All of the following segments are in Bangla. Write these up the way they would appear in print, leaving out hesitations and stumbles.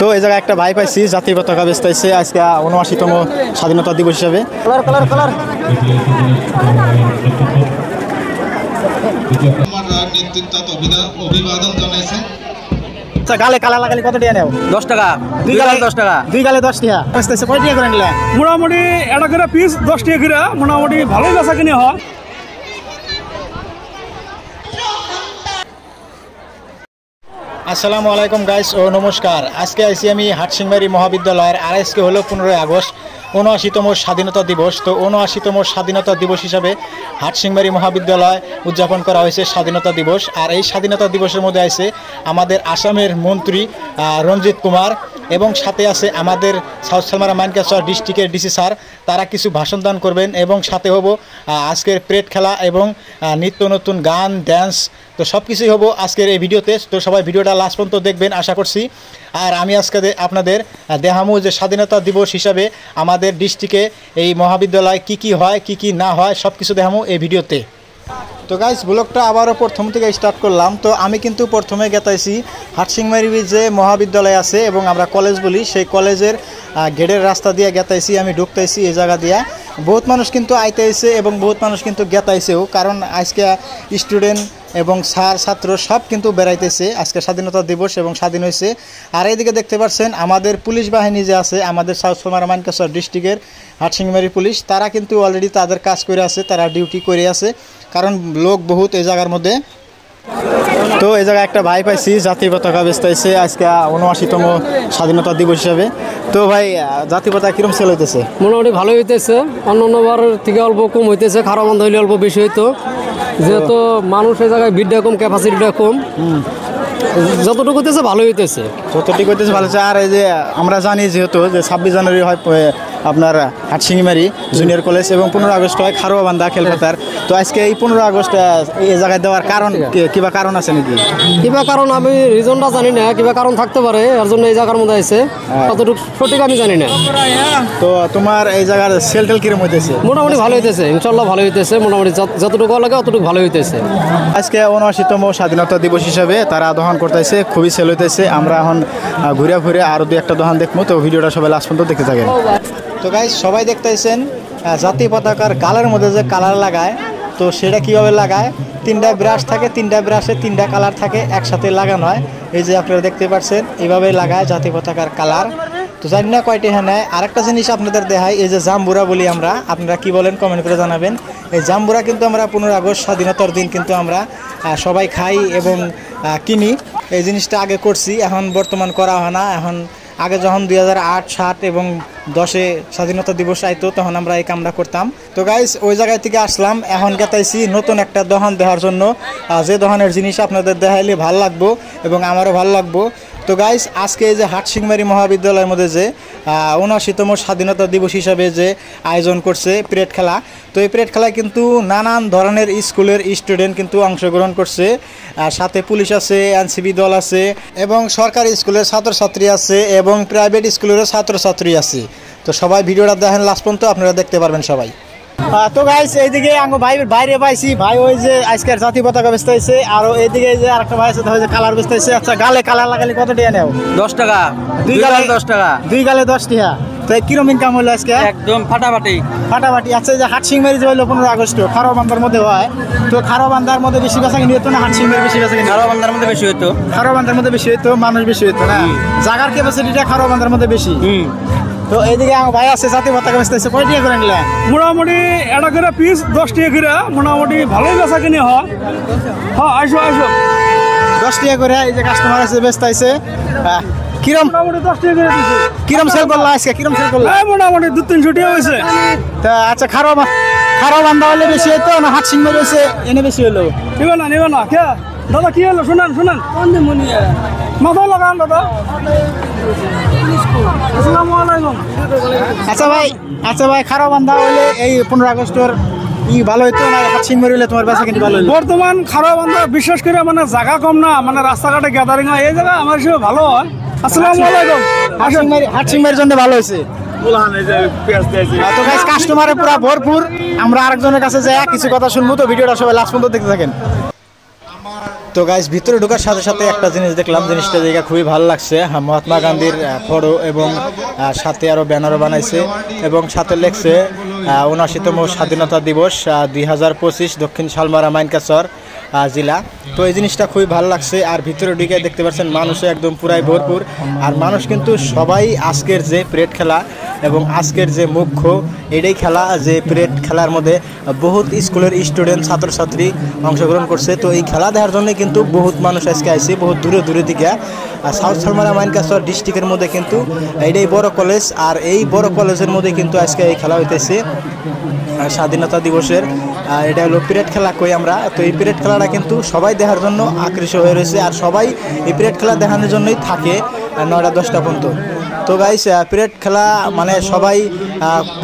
তো এই জায়গায় একটা ভাই পাইছি জাতীয় পতাকা বেচতেছে আজকে ৭৯তম স্বাধীনতা দিবস হিসাবে। গালে কালা লাগালি কত টাকা নেও? 10 টাকা। 2 গালে 10 টাকা। 2 গালে 10 টাকা। বেচতেছে কয় টাকা করে নিলে? মোটামুটি এটা করে পিস 10 টাকা করে, মোটামুটি ভালোই বেচা কিনে হয়। আসসালামু আলাইকুম গাইস ও নমস্কার। আজকে আইসি আমি হাটসিংমারি মহাবিদ্যালয়ের আর আজকে হলো 15 আগস্ট ৭৯তম স্বাধীনতা দিবস। তো ৭৯তম স্বাধীনতা দিবস হিসাবে হাটসিংমারি মহাবিদ্যালয় উদযাপন করা হয়েছে স্বাধীনতা দিবস। আর এই স্বাধীনতা দিবসের মধ্যে আছে আমাদের আসামের মন্ত্রী রঞ্জিত কুমার এবং সাথে আছে আমাদের সাউথ সালমারা মাইনকাছড় ডিস্ট্রিক্টের ডিসি স্যার। তারা কিছু ভাষণ দান করবেন এবং সাথে হবো আজকের প্রেড খেলা এবং নিত্য নতুন গান ড্যান্স। তো সব কিছুই হবো আজকের এই ভিডিওতে। তো সবাই ভিডিওটা লাস্ট পর্যন্ত দেখবেন আশা করছি। আর আমি আজকে আপনাদের দেখামু যে স্বাধীনতা দিবস হিসাবে আমাদের ডিস্ট্রিক্টে এই মহাবিদ্যালয় কি হয় কি না হয় সব কিছু দেখামু এই ভিডিওতে। তো গাইস ব্লগটা আবারও প্রথম থেকে স্টার্ট করলাম। তো আমি কিন্তু প্রথমে গেতাইছি হাটসিংমারি যে মহাবিদ্যালয় আছে এবং আমরা কলেজ বলি, সেই কলেজের গেটের রাস্তা দিয়ে গেতাইছি, আমি ঢুকতাইছি এই জায়গা দিয়া। বহুত মানুষ কিন্তু আইতাইছে এবং বহুত মানুষ কিন্তু গেতাইছেও, কারণ আজকে স্টুডেন্ট এবং স্যার ছাত্র সব কিন্তু বেড়াইতেছে। আজকে স্বাধীনতা দিবস এবং স্বাধীন হয়েছে। আর এইদিকে দেখতে পাচ্ছেন আমাদের পুলিশ বাহিনী যে আছে আমাদের সাউথ সালমারা মাইনকাছড় ডিস্ট্রিক্টের হাটসিংমারি পুলিশ, তারা কিন্তু অলরেডি তাদের কাজ করে আছে, তারা ডিউটি করে আছে, কারণ লোক বহুত এই জায়গার মধ্যে। তো এই জায়গায় একটা ভাই পাইছি জাতীয় পতাকা বেচতেছে আজকে ৭৯তম স্বাধীনতা দিবস হিসাবে। তো ভাই জাতীয় পতাকা কিরকম সেল হইতেছে? মোটামুটি ভালো হইতেছে, অন্যান্যবার থেকে অল্প কম হইতেছে, খারাপ বন্ধ হইলে অল্প বেশি হইতো, যেহেতু মানুষ এই জায়গায় ভিড়টা কম, ক্যাপাসিটিটা কম, যতটুকু হইতেছে ভালো হইতেছে, যতটুকু হইতেছে ভালো হচ্ছে। আর এই যে আমরা জানি যেহেতু যে 26 জানুয়ারি হয় আপনার হাটসিংমারি জুনিয়র কলেজ এবং 15 আগস্ট হয় খারোয়াবান্ধা খেলপাতার। তো আজকে এই 15 আগস্ট এই জায়গায় দেওয়ার কারণ কিবা কারণ আছে নাকি? কিবা কারণ আমি রিজনটা জানি না, কিবা কারণ থাকতে পারে, এর জন্য এই জায়গার মধ্যে আছে, কতটুকু সঠিক আমি জানি না। তো তোমার এই জায়গার সেল টেল কিরকম হইতেছে? মোটামুটি ভালো হইতেছে, ইনশাল্লাহ ভালো হইতেছে, মোটামুটি যতটুকু লাগে অতটুকু ভালো হইতেছে। আজকে ৭৯তম স্বাধীনতা দিবস হিসাবে তারা দহন করতেছে, খুবই সেল হইতেছে। আমরা এখন ঘুরে ঘুরে আরও 2-1টা দোকান দেখবো। তো ভিডিওটা সবাই লাস্ট পর্যন্ত দেখতে থাকেন। তো গাইস সবাই দেখতেছেন জাতীয় পতাকার গালের মধ্যে যে কালার লাগায়, তো সেটা কীভাবে লাগায়? 3টা ব্রাশ থাকে, 3টা ব্রাশে 3টা কালার থাকে, একসাথে লাগানো হয়। এই যে আপনারা দেখতে পাচ্ছেন এইভাবে লাগায় জাতীয় পতাকার কালার। তো জানি না কয়টি হ্যাঁ নেয়। আরেকটা জিনিস আপনাদের দেখায়, এই যে জাম্বুরা বলি আমরা, আপনারা কি বলেন কমেন্ট করে জানাবেন। এই জাম্বুরা কিন্তু আমরা 15 আগস্ট স্বাধীনতার দিন কিন্তু আমরা সবাই খাই এবং কিনি। এই জিনিসটা আগে করছি, এখন বর্তমান করা হয় না। এখন আগে যখন 2008, 7 এবং 10-এ স্বাধীনতা দিবস আইতো তখন আমরা এই কামটা করতাম। তো গাইস ওই জায়গায় থেকে আসলাম, এখন গেতাইছি নতুন একটা দহন দেওয়ার জন্য, যে দহনের জিনিস আপনাদের দেখাইলে ভালো লাগবো এবং আমারও ভালো লাগবো। তো গাইস আজকে এই যে হাটসিংমারি মহাবিদ্যালয়ের মধ্যে যে ৭৯তম স্বাধীনতা দিবস হিসাবে যে আয়োজন করছে প্রেড খেলা, তো এই প্রেড খেলায় কিন্তু নানান ধরনের স্কুলের স্টুডেন্ট কিন্তু অংশগ্রহণ করছে। সাথে পুলিশ আছে, এনসিবি দল আছে এবং সরকারি স্কুলের ছাত্রছাত্রী আছে এবং প্রাইভেট স্কুলেরও ছাত্রছাত্রী আছে। তো সবাই ভিডিওটা দেখেন লাস্ট পর্যন্ত, আপনারা দেখতে পারবেন সবাই। তো গাইস এইদিকে আমি বাইরে পাইছি ভাই, ওই যে আজকের জাতীয় পতাকা বেচতেছে, আর এইদিকে যে আরেকটা ভাই আছে যে কালার বেচতেছে। আচ্ছা গালে কালার লাগালে কত টাকা নেও? 10 টাকা। 2 গালে 10 টাকা। 2 গালে 10 টাকা। তো কিরকম ইনকাম হলো আজকে? একদম ফাটাফাটি। আচ্ছা যে হাটসিংমারি যে হলো 15 আগস্ট খারোয়াবান্ধার মধ্যে হয়, তো খারোয়াবান্ধার মধ্যে বেশি বেচা কিনি হতো না হাটসিংমারি বেশি বেচা কিনি? খারোয়াবান্ধার মধ্যে বেশি হতো। খারোয়াবান্ধার মধ্যে বেশি হতো, মানুষ বেশি হতো না, জায়গার ক্যাপাসিটিটা খারোয়াবান্ধার মধ্যে বেশি। তো এইদিকে আমার ভাই আছে জাতীয় পতাকা বেচতেছে, কয় টাকা করে নিলে? মোটামুটি এটা করে পিস 10 টাকা করে, মোটামুটি ভালোই বেচা কিনে হয়। হ্যাঁ আসো 10 টাকা করে এই যে কাস্টমার আছে বেচতেছে। কিরম মোটামুটি 10 টাকা করে দিছে। কিরম সেল করলো আজকে? কিরম সেল করলো? মোটামুটি 2-300 টাকা হয়েছে। তা আচ্ছা খারোয়াবান্ধা হলে বেশি হতো না হাটসিংমারি হয়েছে এনে বেশি হলো? নিবে না কে দাদা, কি হলো শুনেন মাথায় লাগান দাদা। আসসালামু আলাইকুম। আচ্ছা ভাই খারোয়াবান্ধা হলে এই 15 আগস্টের ভালো হইতো না হাটসিংমারি হলে তোমার বেচা কিনি ভালো হইলো? বর্তমান খারোয়াবান্ধা বিশেষ করে মানে জায়গা কম না, মানে রাস্তাঘাটে গ্যাদারিং হয়, এই জায়গা আমার হিসেবে ভালো হয়। আসসালামু আলাইকুম। হাটসিংমারির জন্য ভালো হয়েছে। তো গাইস কাস্টমারে পুরা ভরপুর। আমরা আরেকজনের কাছে যাই কিছু কথা শুনবো। তো ভিডিওটা সবাই লাস্ট পর্যন্ত দেখতে থাকেন। তো গাইস ভিতরে ঢোকার সাথে সাথে একটা জিনিস দেখলাম, জিনিসটা দেখে খুবই ভালো লাগছে। মহাত্মা গান্ধীর ফটো এবং সাথে আরও ব্যানারও বানাইছে এবং সাথে লেখছে ৭৯তম স্বাধীনতা দিবস ২০২৫ দক্ষিণ শালমারা মাইনকাছর জেলা। তো এই জিনিসটা খুবই ভালো লাগছে। আর ভিতরে ঢুকে দেখতে পাচ্ছেন মানুষে একদম পুরাই ভরপুর। আর মানুষ কিন্তু সবাই আজকের যে প্যারেড খেলা এবং আজকের যে মুখ্য এটাই খেলা, যে প্যারেড খেলার মধ্যে বহুত স্কুলের স্টুডেন্ট ছাত্রছাত্রী অংশগ্রহণ করছে। তো এই খেলা দেখার জন্য কিন্তু বহুত মানুষ আজকে আসছে বহুত দূরে দূরে থেকে। সাউথ শালমারা মাইনকাছর ডিস্ট্রিক্টের মধ্যে কিন্তু এইটাই বড় কলেজ। আর এই বড় কলেজের মধ্যে কিন্তু আজকে এই খেলা হইতেছে স্বাধীনতা দিবসের। এটা হলো প্যারেড খেলা কই আমরা। তো এই প্যারেড খেলাটা কিন্তু সবাই দেখার জন্য আকৃষ্ট হয়ে রয়েছে। আর সবাই এই প্যারেড খেলা দেখানোর জন্যই থাকে 9টা 10টা পর্যন্ত। তো গাইস প্যারেড খেলা মানে সবাই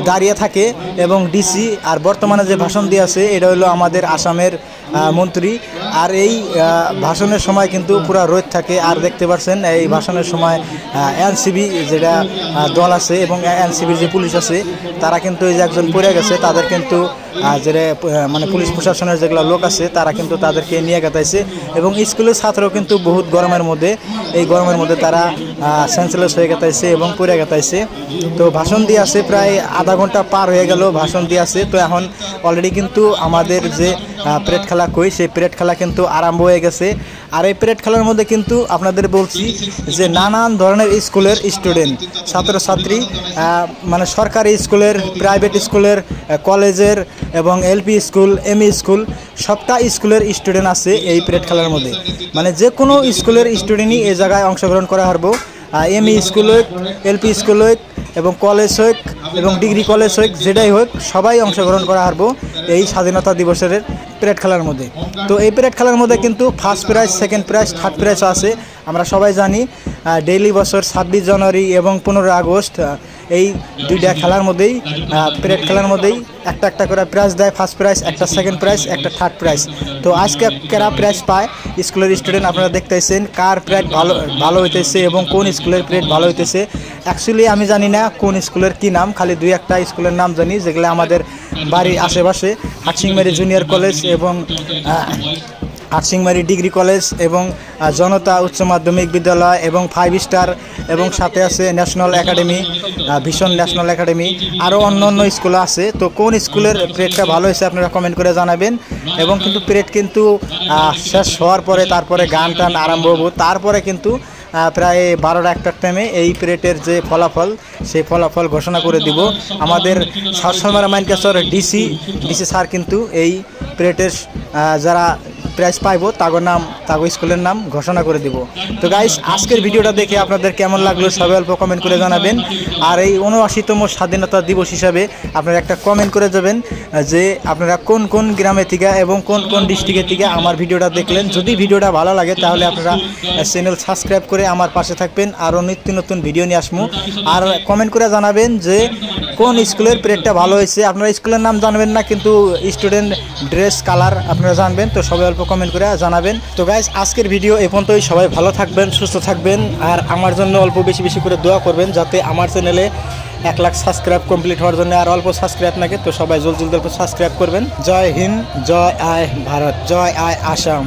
দাঁড়িয়ে থাকে এবং ডিসি আর বর্তমানে যে ভাষণ দিয়ে আছে এটা হলো আমাদের আসামের মন্ত্রী। আর এই ভাষণের সময় কিন্তু পুরা রোদ থাকে। আর দেখতে পাচ্ছেন এই ভাষণের সময় এনসিবি যেটা দল আছে এবং এনসিবির যে পুলিশ আছে তারা কিন্তু এই যে একজন পড়ে গেছে তাদের কিন্তু যে মানে পুলিশ প্রশাসনের যেগুলো লোক আছে তারা কিন্তু তাদেরকে নিয়ে গেতাইছে। এবং স্কুলের ছাত্রও কিন্তু বহুত গরমের মধ্যে এই গরমের মধ্যে তারা সেন্সলেস হয়ে গেতাইছে এবং পড়ে গেতাইছে। তো ভাষণ দিয়ে আছে প্রায় আধা ঘন্টা পার হয়ে গেল ভাষণ দিয়ে আছে। তো এখন অলরেডি কিন্তু আমাদের যে প্যারেড খেলা কই সেই প্যারেড খেলা কিন্তু আরম্ভ হয়ে গেছে। আর এই প্যারেড খেলার মধ্যে কিন্তু আপনাদের বলছি যে নানান ধরনের স্কুলের স্টুডেন্ট ছাত্রছাত্রী মানে সরকারি স্কুলের, প্রাইভেট স্কুলের, কলেজের এবং এলপি স্কুল, এমই স্কুল সবটা স্কুলের স্টুডেন্ট আছে এই প্যারেড খেলার মধ্যে। মানে যে কোনো স্কুলের স্টুডেন্টই এই জায়গায় অংশগ্রহণ করা হারবো। এমই স্কুল হোক, এলপি স্কুল হোক এবং কলেজ হোক এবং ডিগ্রি কলেজ হোক, যেটাই হোক সবাই অংশগ্রহণ করা হারবো এই স্বাধীনতা দিবসের প্যারেড খেলার মধ্যে। তো এই প্যারেড খেলার মধ্যে কিন্তু first prize, second prize, third prize আছে। আমরা সবাই জানি ডেইলি বছর 26 জানুয়ারি এবং 15 আগস্ট এই দুইটা খেলার মধ্যেই প্যারেড খেলার মধ্যেই একটা একটা করে প্রাইজ দেয়। ফার্স্ট প্রাইজ, একটা সেকেন্ড প্রাইজ, একটা থার্ড প্রাইজ। তো আজকে কারা প্রাইজ পায় স্কুলের স্টুডেন্ট আপনারা দেখতেছেন কার প্যারেড ভালো হইতেছে এবং কোন স্কুলের প্যারেড ভালো হইতেছে। অ্যাকচুয়ালি আমি জানি না কোন স্কুলের কি নাম, খালি 2-1টা স্কুলের নাম জানি যেগুলো আমাদের বাড়ির আশেপাশে হাটসিংমারি জুনিয়র কলেজ এবং হাটসিংমারি ডিগ্রি কলেজ এবং জনতা উচ্চ মাধ্যমিক বিদ্যালয় এবং 5 স্টার এবং সাথে আছে ন্যাশনাল একাডেমি, ভীষণ ন্যাশনাল একাডেমি, আরও অন্য অন্য স্কুল আছে। তো কোন স্কুলের প্যারেডটা ভালো হয়েছে আপনারা কমেন্ট করে জানাবেন। এবং কিন্তু প্যারেড কিন্তু শেষ হওয়ার পরে তারপরে গান টান আরম্ভ হবো। তারপরে কিন্তু প্রায় 12টা-1টার টাইমে এই প্যারেডের যে ফলাফল সেই ফলাফল ঘোষণা করে দিব। আমাদের সাউথ শালমারা মাইনকাছর ডিসি স্যার কিন্তু এই প্যারেডের যারা প্রাইজ পাইব তাগো নাম, তাগো স্কুলের নাম ঘোষণা করে দিব। তো গাইস আজকের ভিডিওটা দেখে আপনাদের কেমন লাগলো সবাই অল্প কমেন্ট করে জানাবেন। আর এই ৭৯তম স্বাধীনতা দিবস হিসাবে আপনারা একটা কমেন্ট করে যাবেন যে আপনারা কোন কোন গ্রামে থেকে এবং কোন কোন ডিস্ট্রিক্টের থেকে আমার ভিডিওটা দেখলেন। যদি ভিডিওটা ভালো লাগে তাহলে আপনারা চ্যানেল সাবস্ক্রাইব করে আমার পাশে থাকবেন, আরও নিত্য নতুন ভিডিও নিয়ে আসবো। আর কমেন্ট করে জানাবেন যে কোন স্কুলের প্যারেডটা ভালো হয়েছে। আপনারা স্কুলের নাম জানবেন না কিন্তু স্টুডেন্ট ড্রেস কালার আপনারা জানবেন। তো সবাই অল্প কমেন্ট করে জানাবেন। তো গাইস আজকের ভিডিও এই পর্যন্তই। সবাই ভালো থাকবেন, সুস্থ থাকবেন আর আমার জন্য অল্প বেশি বেশি করে দোয়া করবেন যাতে আমার চ্যানেলে 1 লাখ সাবস্ক্রাইব কমপ্লিট হওয়ার জন্য আর অল্প সাবস্ক্রাইব নাকি। তো সবাই জলদি অল্প সাবস্ক্রাইব করবেন। জয় হিন্দ, জয় আয় ভারত, জয় আয় আসাম।